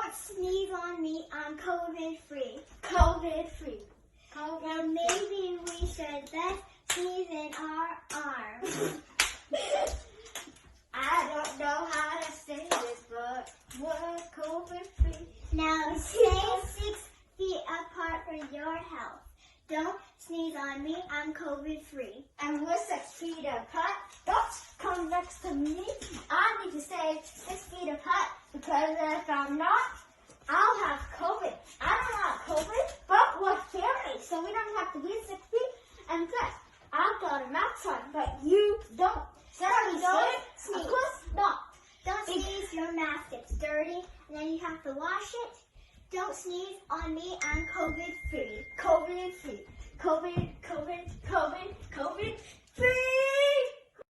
Don't sneeze on me, I'm COVID-free. COVID-free. Well, maybe we should let's sneeze in our arms. I don't know how to say this, but we're COVID-free. Now stay 6 feet apart for your health. Don't sneeze on me, I'm COVID-free. And we're 6 feet apart. Don't come next to me. I need to stay 6 feet apart because if I'm not, I'll have COVID. I don't have COVID, but we're family, so we don't have to be 6 feet. And plus, I've got a mask on, but you don't. So Don't sneeze. Of course not. Don't sneeze your mask, it's dirty, and then you have to wash it. Don't sneeze on me, I'm COVID-free. COVID-free. COVID, COVID, COVID.